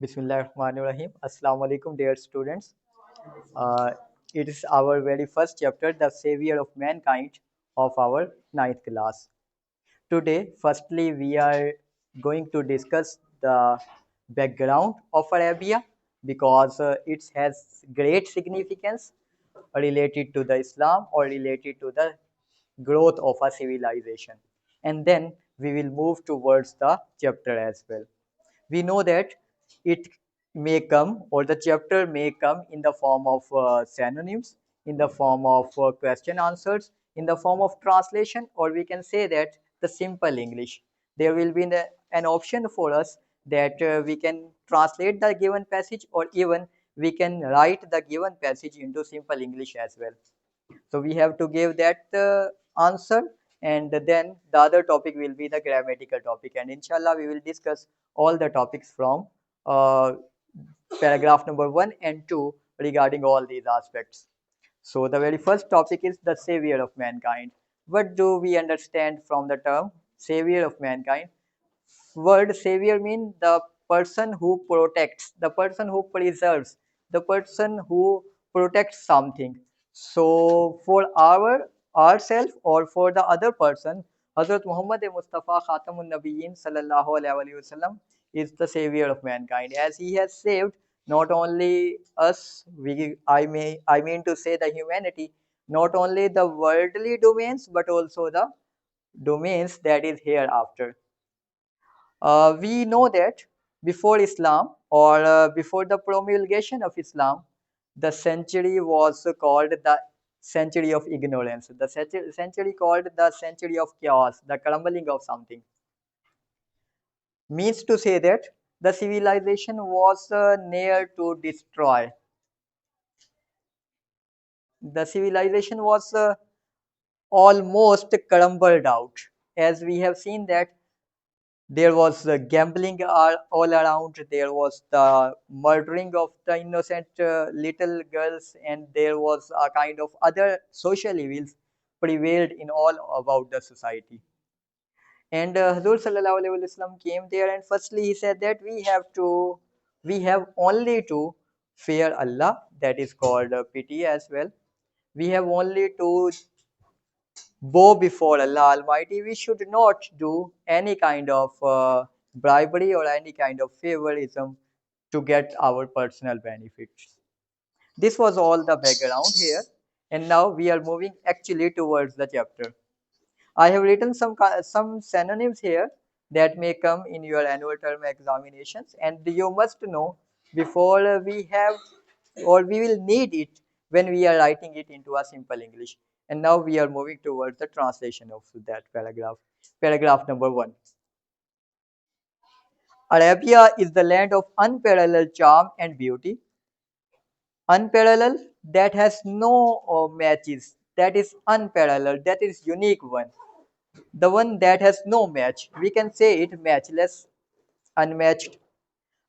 Bismillahirrahmanirrahim. Assalamu alaikum, dear students. Uh, it is our very first chapter, The Savior of Mankind, of our ninth class. Today, firstly, we are going to discuss the background of Arabia because it has great significance related to the Islam or related to the growth of a civilization. And then we will move towards the chapter as well. We know that it may come or the chapter may come in the form of synonyms, in the form of question answers, in the form of translation, or we can say that the simple English. There will be an option for us that we can translate the given passage, or even we can write the given passage into simple English as well. So we have to give that answer, and then the other topic will be the grammatical topic, and inshallah we will discuss all the topics from uh, paragraph number 1 and 2 regarding all these aspects. So the very first topic is the savior of mankind. What do we understand from the term savior of mankind? Word savior means the person who protects, the person who preserves, the person who protects something. So for ourselves or for the other person, Hazrat Muhammad Mustafa Khatamun Nabiyyin sallallahu alaihi wasallam is the savior of mankind, as he has saved not only us, I mean to say the humanity, not only the worldly domains but also the domains that is hereafter. We know that before Islam or before the promulgation of Islam, the century was called the century of ignorance, the century called the century of chaos, the crumbling of something. Means to say that the civilization was near to destroy. The civilization was almost crumbled out, as we have seen that there was gambling all around. There was the murdering of the innocent little girls, and there was a kind of other social evils prevailed in all about the society. And Hazur Sallallahu Alaihi Wasallam came there, and firstly he said that we have only to fear Allah, that is called pity as well. We have only to bow before Allah Almighty. We should not do any kind of bribery or any kind of favorism to get our personal benefits. This was all the background here, and now we are moving actually towards the chapter. I have written some synonyms here that may come in your annual term examinations, and you must know before we have or we will need it when we are writing it into a simple English. And now we are moving towards the translation of that paragraph. Paragraph number 1. Arabia is the land of unparalleled charm and beauty. Unparalleled, that has no matches. That is unparalleled. That is unique one. The one that has no match. We can say it matchless, unmatched.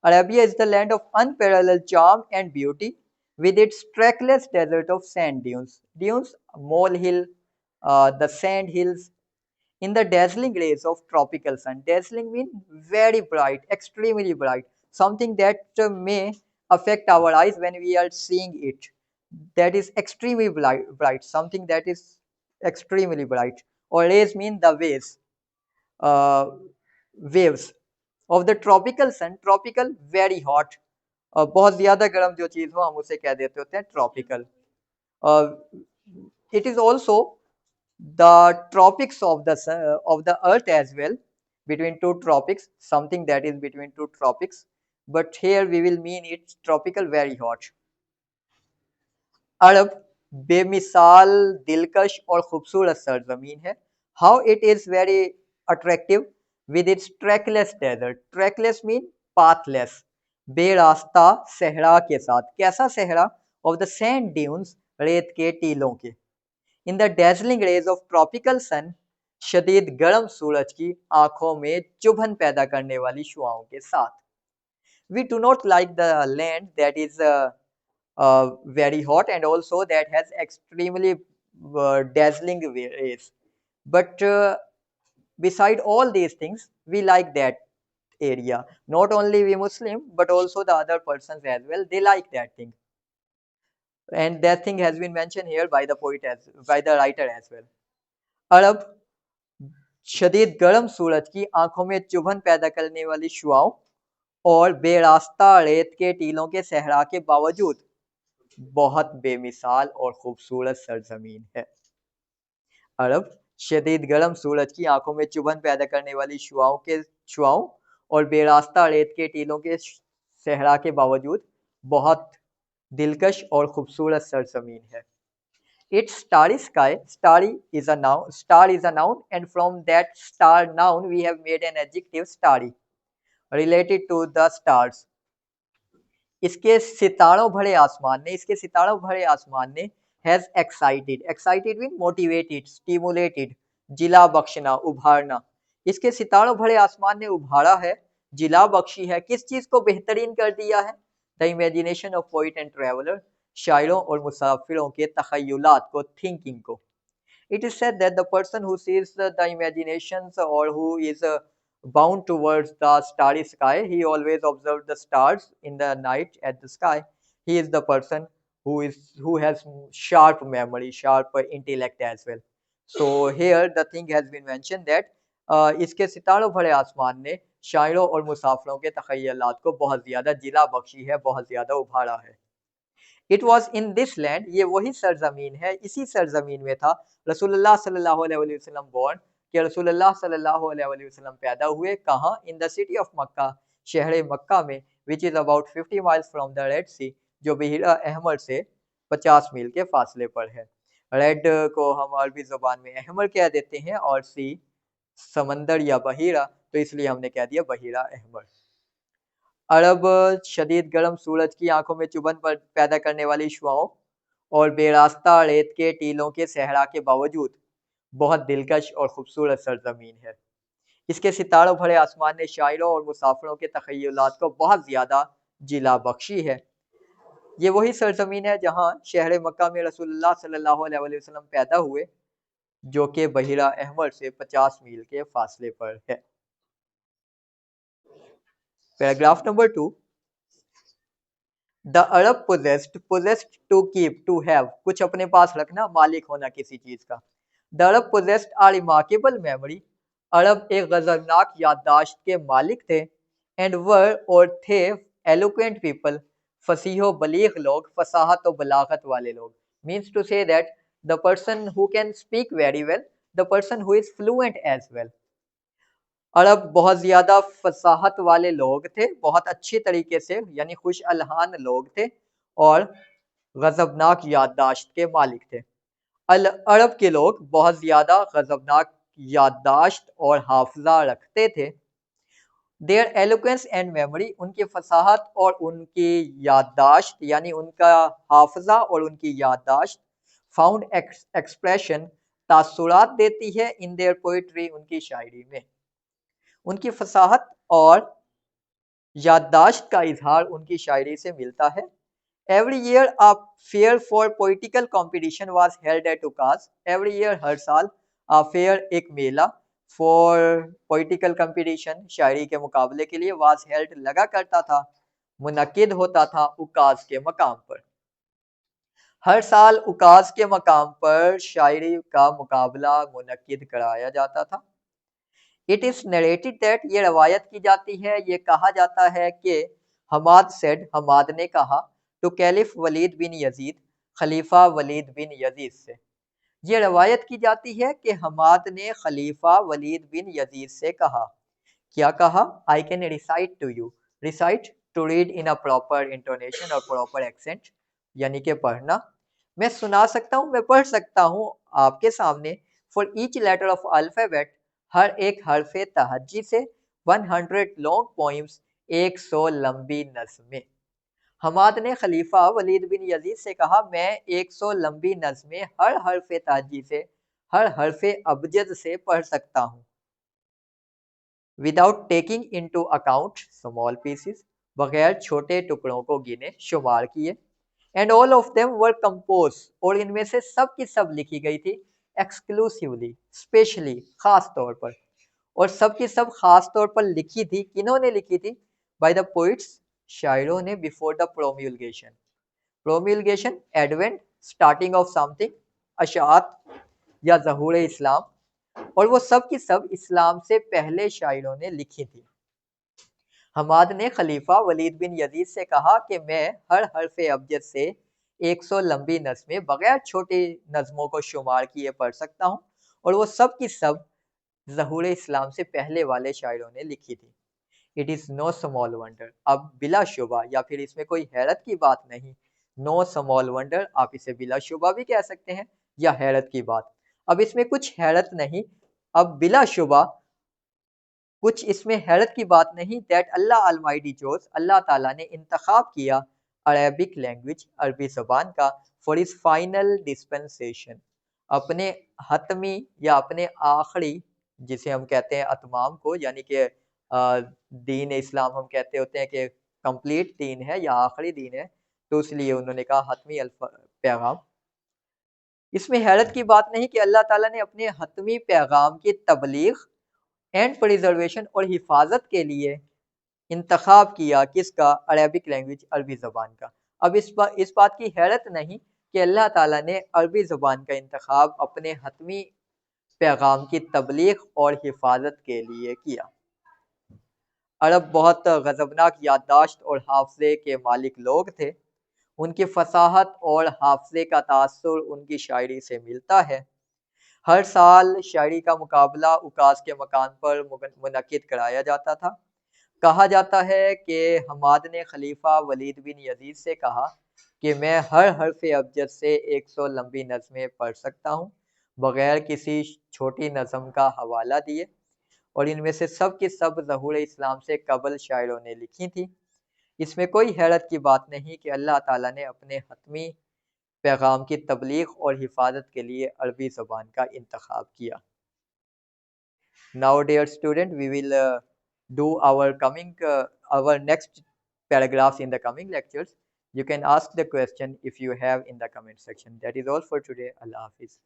Arabia is the land of unparalleled charm and beauty, with its trackless desert of sand dunes. Dunes, molehill, the sand hills, in the dazzling rays of tropical sun. Dazzling means very bright, extremely bright, something that may affect our eyes when we are seeing it. That is extremely bright, something that is extremely bright. Or rays mean the waves, uh, waves of the tropical sun. Tropical, very hot. बहुत ज्यादा गर्म जो चीज हो हम उसे कह देते होते हैं tropical. It is also the tropics of the earth as well, between two tropics, something that is between two tropics, but here we will mean it's tropical, very hot. अरब बेमिसाल दिलकश और खूबसूरत सरजमीन है. How it is very attractive with its trackless desert. Trackless mean pathless. बेरास्ता सहरा के साथ. कैसा सहरा? Of the sand dunes, रेत के टीलों के. In the dazzling rays of tropical sun, शदीद गर्म सूरज की आंखों में चुभन पैदा करने वाली शुआओं के साथ. We do not like the land that is very hot and also that has extremely dazzling rays. But beside all these things, we like that area. Not only we Muslim, but also the other persons as well. They like that thing, and that thing has been mentioned here by the poet as by the writer as well. अरब शदीद गर्म सूरज की आंखों में चुभन पैदा करने वाली शुआओं और बेरास्ता रेत के टीलों के सहरा के बावजूद बहुत बेमिसाल और खूबसूरत सरजमीन है। अरब शदीद गर्म सूरज की आंखों में चुभन पैदा करने वाली शुआओं और बेरास्ता रेत के टीलों के सहरा के बावजूद बहुत दिलकश और खूबसूरत सरजमीन है। Its starry sky, star is a noun, and from that star noun we have made an adjective starry, related to the stars. इसके सितारों भरे आसमान ने has excited mean motivated, stimulated, जिला बख्शना, उभारना। इसके सितारों भरे आसमान ने उभारा है, जिला बख्शी है, किस चीज को बेहतरीन कर दिया है? The imagination of poet and traveler, शायरों और मुसाफिरों के तखय्युलात को, थिंकिंग को। It is said that the person who sees the imaginations or who is bound towards the starry sky, he always observes the stars in the night at the sky. He is the person who has sharp memory, sharp intellect as well. So here the thing has been mentioned that इसके सितारों भरे आसमान ने शायरों और मुसाफिरों के तखय्युलात को बहुत ज्यादा जिला बख्शी है, बहुत ज्यादा उभारा है। It was in this land, ये वही सरजमीन है, इसी सरजमीन में था रसूलुल्लाह सल्लल्लाहु अलैहि वसल्लम born, कि रसूलुल्लाह सल्लल्लाहु अलैहि वसल्लम पैदा हुए। कहाँ? In the city of मक्का, शहर मक्का में, which is about 50 miles from the Red Sea, जो बहीरा अहमर से 50 मील के फासले पर है। रेड को हम अरबी जुबान में अहमर कह देते हैं और सी समंदर या बहीरा, तो इसलिए हमने कह दिया बहीरा अहमर। अरब शदीद गर्म सूरज की आंखों में चुभन पर पैदा करने वाली शुआओं और बेरास्ता रेत के टीलों के सहरा के बावजूद बहुत दिलकश और खूबसूरत सरजमीन है। इसके सितारों भरे आसमान ने शायरों और मुसाफिरों के तखय्युलात को बहुत ज्यादा जिला बख्शी है। ये वही सरजमीन है जहां शहर मक्का में रसूलुल्लाह सल्लल्लाहु अलैहि वसल्लम पैदा हुए, जो कि बहीरा अहमर से 50 मील के फासले पर है। Paragraph number 2, The Arab possessed to keep, to have, कुछ अपने पास रखना, मालिक होना किसी चीज का। The Arab possessed a remarkable memory, अरब एक गजबनाक याददाश्त के मालिक थे। And were और थे eloquent people, फसीह व बलीग लोग, फसाहत व बलागत वाले लोग। Means to say that the person who can speak very well, the person who is fluent as well. अरब बहुत ज़्यादा फसाहत वाले लोग थे, बहुत अच्छी तरीके से यानी खुश अलहान लोग थे और गजबनाक याददाश्त के मालिक थे। अरब के लोग बहुत ज़्यादा गजबनाक याददाश्त और हाफजा रखते थे। देयर एलोक्वेंस एंड मेमोरी, उनकी फसाहत और उनकी याददाश्त यानी उनका हाफजा और उनकी याददाश्त, फाउंड एक्सप्रेशन, तासुरात देती है, इन देयर पोइट्री, उनकी शायरी में। उनकी फसाहत और याददाश्त का इजहार उनकी शायरी से मिलता है। Every year a fair for poetical competition was held at Ukaz, every year हर साल, अ फेयर एक मेला, फॉर पोइटिकल कंपटीशन शायरी के मुकाबले के लिए, वाज हेल्ड लगा करता था, मुनक्किद होता था, उकास के मकाम पर। हर साल उकास के मकाम पर शायरी का मुकाबला मुनक्किद कराया जाता था। इट इज नरेटेड दैट, ये रवायत की जाती है, ये कहा जाता है कि हमाद सेड, हमाद ने कहा, to caliph Walid bin Yazid, खलीफा वलीद बिन यजीद से। ये रवायत की जाती है कि हमाद ने खलीफा वलीद बिन यजीद से कहा। क्या कहा? I can recite to you, recite to read in a proper intonation और प्रॉपर एक्सेंट, यानी कि पढ़ना। मैं सुना सकता हूँ, मैं पढ़ सकता हूँ आपके सामने। For each letter of alphabet, हर एक हरफे तहज्जी से, 100 लॉन्ग पोइम्स, 100 लंबी नज़्में। हमाद ने खलीफा वलीद बिन यजीद से कहा, मैं 100 लंबी नज़्में हर हरफे तहज्जी से, हर हरफे अबजद से पढ़ सकता हूँ। Without taking into account small pieces, बगैर छोटे टुकड़ों को गिने शुमार किए। And all of them were compose, और इनमें से सब की सब लिखी गई थी, एक्सक्लूसिवली, स्पेशली, खास तौर पर। اور سب کی سب خاص طور پر لکھی تھی، کنہوں نے لکھی تھی؟ بائی دا پوئٹس، شاعروں نے، before the promulgation. Promulgation, advent, starting of something, اشاعت یا ظہور اسلام، اور وہ سب کی سب اسلام سے پہلے شاعروں نے لکھی تھی. حماد نے خلیفہ ولید بن یزید سے کہا کہ میں ہر حرف ابجد سے 100 لمبی نظمیں بغیر چھوٹی نظموں کو شمار کیے پڑھ سکتا ہوں، اور وہ سب کی سب ظہور اسلام سے پہلے والے شاعروں نے لکھی تھی. It is no small wonder, اب بلا شبہ یا پھر اس میں کوئی حیرت کی بات نہیں، نو اسمال ونڈر آپ اسے بلا شبہ بھی کہہ سکتے ہیں یا حیرت کی بات. اب اس میں کچھ حیرت نہیں، اب بلا شبہ کچھ اس میں حیرت کی بات نہیں، دیٹ اللہ المائٹی چوز، اللہ تعالیٰ نے انتخاب کیا عربک لینگویج، عربی زبان کا، فار اس فائنل ڈسپنسیشن، اپنے حتمی یا اپنے آخری، جسے ہم کہتے ہیں اتمام کو، یعنی کہ دین اسلام ہم کہتے ہوتے ہیں کہ کمپلیٹ دین ہے یا آخری دین ہے، تو اس لیے انہوں نے کہا حتمی پیغام. اس میں حیرت کی بات نہیں کہ اللہ تعالیٰ نے اپنے حتمی پیغام کی تبلیغ اینڈ پریزرویشن اور حفاظت کے لیے انتخاب کیا کس کا؟ عربک لینگویج، عربی زبان کا. اب اس بات کی حیرت نہیں کہ اللہ تعالیٰ نے عربی زبان کا انتخاب اپنے حتمی پیغام کی تبلیغ اور حفاظت کے لیے کیا. عرب بہت غضبناک یادداشت اور حافظے کے مالک لوگ تھے. ان کی فصاحت اور حافظے کا تاثر ان کی شاعری سے ملتا ہے. ہر سال شاعری کا مقابلہ عکاظ کے مکان پر منعقد کرایا جاتا تھا. کہا جاتا ہے کہ حماد نے خلیفہ ولید بن یزید سے کہا کہ میں ہر حرف ابجد سے 100 لمبی نظمیں پڑھ سکتا ہوں بغیر کسی چھوٹی نظم کا حوالہ دیے، اور ان میں سے سب کی سب ظہور اسلام سے قبل شاعروں نے لکھی تھی. اس میں کوئی حیرت کی بات نہیں کہ اللہ تعالیٰ نے اپنے حتمی پیغام کی تبلیغ اور حفاظت کے لیے عربی زبان کا انتخاب کیا. Now dear student, we will do our next paragraphs in the coming lectures. You can ask the question if you have in the comment section. That is all for today. Allah Hafiz.